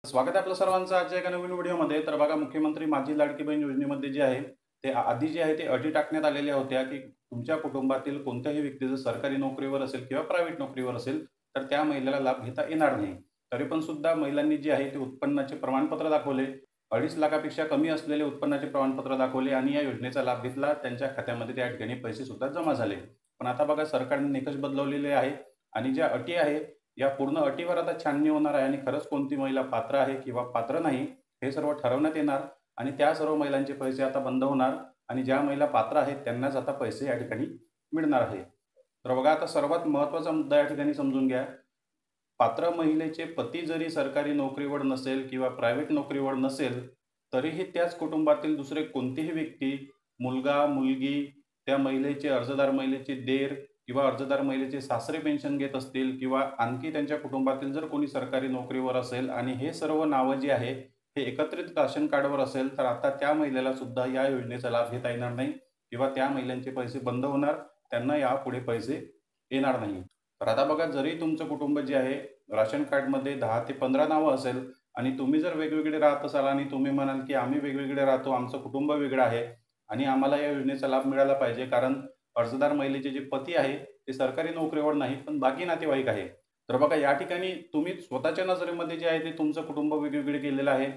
स्वागत आहे आपलं सर्वांचं आजच्या एका नवीन व्हिडिओमध्ये. तर बघा, मुख्यमंत्री माझी लाडकी बहीण योजनेमध्ये जे आहे, ते आधी जे आहे ते अटी टाकण्यात आलेल्या होत्या, की तुमच्या कुटुंबातील कोणत्याही व्यक्ती जर सरकारी नोकरीवर असेल किंवा प्रायव्हेट नोकरीवर असेल, तर त्या महिलेला लाभ घेता येणार नाही. तरी पण सुद्धा महिलांनी जे आहे ते उत्पन्नाचे प्रमाणपत्र दाखवले, 2.5 लाखापेक्षा कमी असलेले उत्पन्नाचे प्रमाणपत्र दाखवले आणि या योजनेचा लाभ घेतला. त्यांच्या खात्यामध्ये त्या ठिकाणी पैसे सुद्धा जमा झाले. पण आता बघा, सरकारने निकष बदलवलेले आहे आणि ज्या अटी आहेत या पूर्ण अटीवर आता छाननी होणार आहे आणि खरंच कोणती महिला पात्र आहे किंवा पात्र नाही हे सर्व ठरवण्यात येणार आणि त्या सर्व महिलांचे पैसे आता बंद होणार आणि ज्या महिला पात्र आहेत त्यांनाच आता पैसे या ठिकाणी मिळणार आहे. तर बघा, आता सर्वात महत्त्वाचा मुद्दा या ठिकाणी समजून घ्या. पात्र महिलेचे पती जरी सरकारी नोकरीवर नसेल किंवा प्रायव्हेट नोकरीवर नसेल, तरीही त्याच कुटुंबातील दुसरे कोणतीही व्यक्ती, मुलगा, मुलगी, त्या महिलेचे अर्जदार महिलेचे दीर किंवा अर्जदार महिलेचे सासरे पेन्शन घेत असतील किंवा आणखी त्यांच्या कुटुंबातील जर कोणी सरकारी नोकरीवर असेल आणि हे सर्व नावं जी आहे, हे एकत्रित राशन कार्डवर असेल, तर आता त्या महिलेला सुद्धा या योजनेचा लाभ घेता येणार नाही किंवा त्या महिलांचे पैसे बंद होणार. त्यांना यापुढे पैसे येणार नाही. तर आता बघा, जरी तुमचं कुटुंब जे आहे राशन कार्डमध्ये 10 ते 15 नावं असेल आणि तुम्ही जर वेगवेगळे राहत असाल आणि तुम्ही म्हणाल, की आम्ही वेगवेगळे राहतो, आमचं कुटुंब वेगळं आहे आणि आम्हाला या योजनेचा लाभ मिळाला पाहिजे, कारण अर्जदार महिलेचे जे पती आहे, ते सरकारी नोकरीवर नाहीत, पण बाकी नातेवाईक आहे. तर बघा, या ठिकाणी तुम्ही स्वतःच्या नजरेमध्ये जे आहे ते तुमचं कुटुंब वेगवेगळे केलेलं आहे.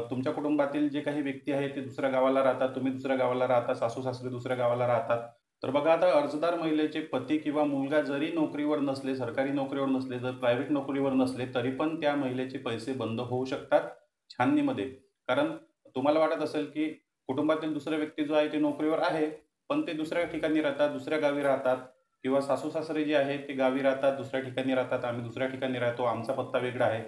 तुमच्या कुटुंबातील जे काही व्यक्ती आहेत ते दुसऱ्या गावाला राहतात, तुम्ही दुसऱ्या गावाला राहता, सासू-सासरे दुसऱ्या गावाला राहतात. तर बघा, आता अर्जदार महिलेचे पती किंवा मुलगा जरी नोकरीवर नसले, सरकारी नोकरीवर नसले, जर प्रायव्हेट नोकरीवर नसले, तरी पण त्या महिलेचे पैसे बंद होऊ शकतात छाननीमध्ये. कारण तुम्हाला वाटत असेल, की कुटुंबातील दुसरा व्यक्ती जो आहे ते नोकरीवर आहे, पण ते दुसऱ्या ठिकाणी राहतात, दुसऱ्या गावी राहतात किंवा सासू-सासरे जे आहेत ते गावी राहतात, दुसऱ्या ठिकाणी राहतात, आम्ही दुसऱ्या ठिकाणी राहतो, आमचा पत्ता वेगळा आहे.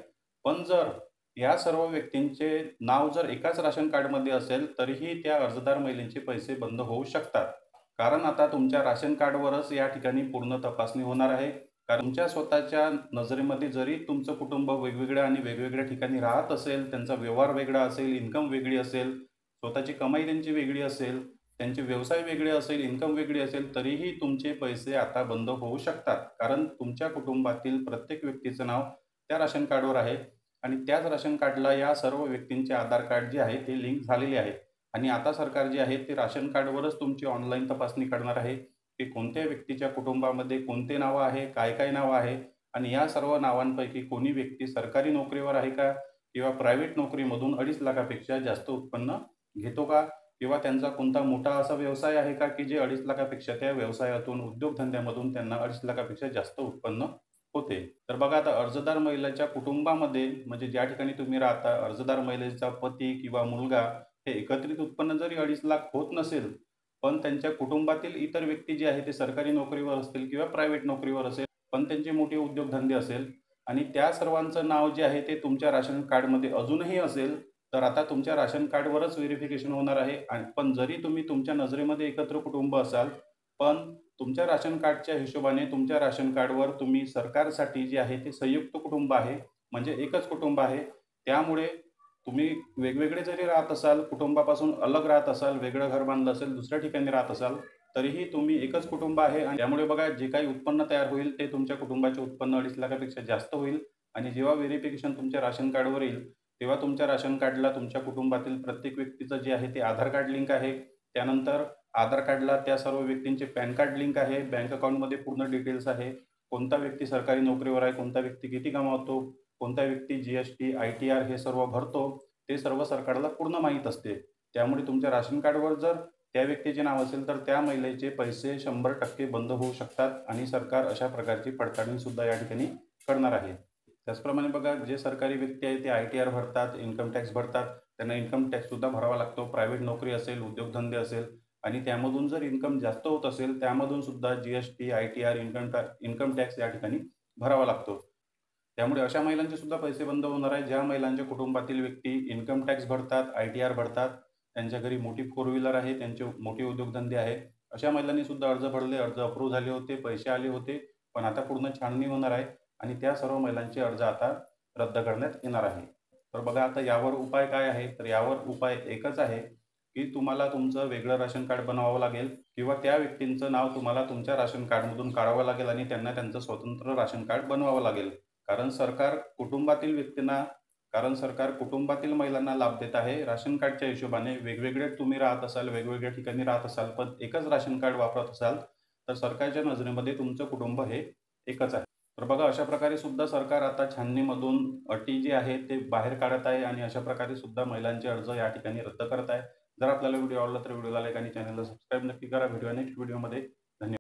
पण जर या सर्व व्यक्तींचे नाव जर एकाच राशन कार्डमध्ये असेल, तरीही त्या अर्जदार महिलेचे पैसे बंद होऊ शकतात. कारण आता तुमच्या राशन कार्डवरच या ठिकाणी पूर्ण तपासणी होणार आहे. कारण तुमच्या स्वतःच्या नजरेमध्ये जरी तुमचं कुटुंब वेगवेगळ्या आणि वेगवेगळ्या ठिकाणी राहत असेल, त्यांचा व्यवहार वेगळा असेल, इन्कम वेगळी असेल, स्वतःची कमाई त्यांची वेगळी असेल, त्यांचे व्यवसाय वेगळे असेल, इन्कम वेगळी असेल, तरीही तुमचे पैसे आता बंद होऊ शकतात. कारण तुमच्या कुटुंबातील प्रत्येक व्यक्तीचं नाव त्या राशन कार्डवर आहे आणि त्याच राशन कार्डला या सर्व व्यक्तींचे आधार कार्ड जे आहे ते लिंक झालेले आहे. आणि आता सरकार जे आहे ते राशन कार्डवरच तुमची ऑनलाईन तपासणी करणार आहे, की कोणत्या व्यक्तीच्या कुटुंबामध्ये कोणते नावं आहे, काय-काय नावं आहे आणि या सर्व नावांपैकी कोणी व्यक्ती सरकारी नोकरीवर आहे का? किंवा प्रायव्हेट नोकरीमधून 2.5 लाखापेक्षा जास्त उत्पन्न घेतो का? किंवा त्यांचा कोणता मोठा असा व्यवसाय आहे का, की जे 2.5 लाखापेक्षा त्या व्यवसायातून, उद्योगधंद्यामधून त्यांना 2.5 लाखापेक्षा जास्त उत्पन्न होते. तर बघा, आता अर्जदार महिलेच्या कुटुंबामध्ये म्हणजे ज्या ठिकाणी तुम्ही राहता, अर्जदार महिलेचा पती किंवा मुलगा हे एकत्रित उत्पन्न जरी 2.5 लाख होत नसेल, पण त्यांच्या कुटुंबातील इतर व्यक्ती जे आहे ते सरकारी नोकरीवर असतील किंवा प्रायव्हेट नोकरीवर असेल, पण त्यांचे मोठे उद्योगधंदे असेल आणि त्या सर्वांचं नाव जे आहे ते तुमच्या राशन कार्डमध्ये अजूनही असेल, तर आता तुमच्या राशन कार्डवरच व्हेरिफिकेशन होणार आहे. आणि पण जरी तुम्ही तुमच्या नजरेमध्ये एकत्र कुटुंब असाल, पण तुमच्या राशन कार्डच्या हिशोबाने तुमच्या राशन कार्डवर तुम्ही सरकारसाठी जे आहे ते संयुक्त कुटुंब आहे, म्हणजे एकच कुटुंब आहे. त्यामुळे तुम्ही वेगवेगळे जरी राहत असाल, कुटुंबापासून अलग राहत असाल, वेगळं घर बांधलं असेल, दुसऱ्या ठिकाणी राहत असाल, तरीही तुम्ही एकच कुटुंब आहे आणि त्यामुळे बघा, जे काही उत्पन्न तयार होईल ते तुमच्या कुटुंबाचे उत्पन्न 2.5 लाखापेक्षा जास्त होईल आणि जेव्हा व्हेरिफिकेशन तुमच्या राशन कार्डवर येईल, तेव्हा तुमच्या राशन कार्डला तुमच्या कुटुंबातील प्रत्येक व्यक्तीचं जे आहे ते आधार कार्ड लिंक आहे. त्यानंतर आधार कार्डला त्या सर्व व्यक्तींचे पॅन कार्ड लिंक आहे. बँक अकाउंटमध्ये पूर्ण डिटेल्स आहे. कोणता व्यक्ती सरकारी नोकरीवर आहे, कोणता व्यक्ती किती कमावतो, कोणता व्यक्ती जी-एस-टी, आय-टी-आर हे सर्व भरतो, ते सर्व सरकारला पूर्ण माहीत असते. त्यामुळे तुमच्या राशन कार्डवर जर त्या व्यक्तीचे नाव असेल, तर त्या महिलेचे पैसे 100% बंद होऊ शकतात आणि सरकार अशा प्रकारची पडताळणीसुद्धा या ठिकाणी करणार आहे. त्याचप्रमाणे बघा, जे सरकारी व्यक्ती आहे ते आय-टी-आर भरतात, इन्कम टॅक्स भरतात. त्यांना इन्कम टॅक्ससुद्धा भरावा लागतो. प्रायव्हेट नोकरी असेल, उद्योगधंदे असेल आणि त्यामधून जर इन्कम जास्त होत असेल, त्यामधून सुद्धा जी-एस-टी, आय-टी-आर, इन्कम टॅक्स या ठिकाणी भरावा लागतो. त्यामुळे अशा महिलांचे सुद्धा पैसे बंद होणार आहे, ज्या महिलांच्या कुटुंबातील व्यक्ती इन्कम टॅक्स भरतात, आय-टी-आर भरतात, त्यांच्या घरी मोठी फोर व्हीलर आहे, त्यांचे मोठे उद्योगधंदे आहे. अशा महिलांनी सुद्धा अर्ज भरले, अर्ज अप्रूव्ह झाले होते, पैसे आले होते. पण आता पूर्ण छाननी होणार आहे आणि त्या सर्व महिलांचे अर्ज आता रद्द करण्यात येणार आहे. तर बघा, आता यावर उपाय काय आहे? तर यावर उपाय एकच आहे, की तुम्हाला तुमचं वेगळं राशन कार्ड बनवावं लागेल किंवा त्या व्यक्तींचं नाव तुम्हाला तुमच्या राशन कार्डमधून काढावं लागेल आणि त्यांना त्यांचं स्वतंत्र राशन कार्ड बनवावं लागेल. कारण सरकार कुटुंबातील व्यक्तींना कारण सरकार कुटुंबातील महिलांना लाभ देत आहे. राशन कार्डच्या हिशोबाने वेगवेगळे तुम्ही राहत असाल, वेगवेगळ्या ठिकाणी राहत असाल, पण एकच राशन कार्ड वापरत असाल, तर सरकारच्या नजरेमध्ये तुमचं कुटुंब हे एकच आहे. तर बघा अशा प्रकारे सुद्धा सरकार आता छाननीमधून अटी जी आहे ते बाहेर काढत आहे आणि अशा प्रकारे सुद्धा महिलांचे अर्ज या ठिकाणी रद्द करत आहे. जर आपल्याला व्हिडिओ आवडला तर व्हिडिओला लाईक आणि चॅनलला सबस्क्राईब नक्की करा. भेटूया नेक्स्ट व्हिडिओमध्ये.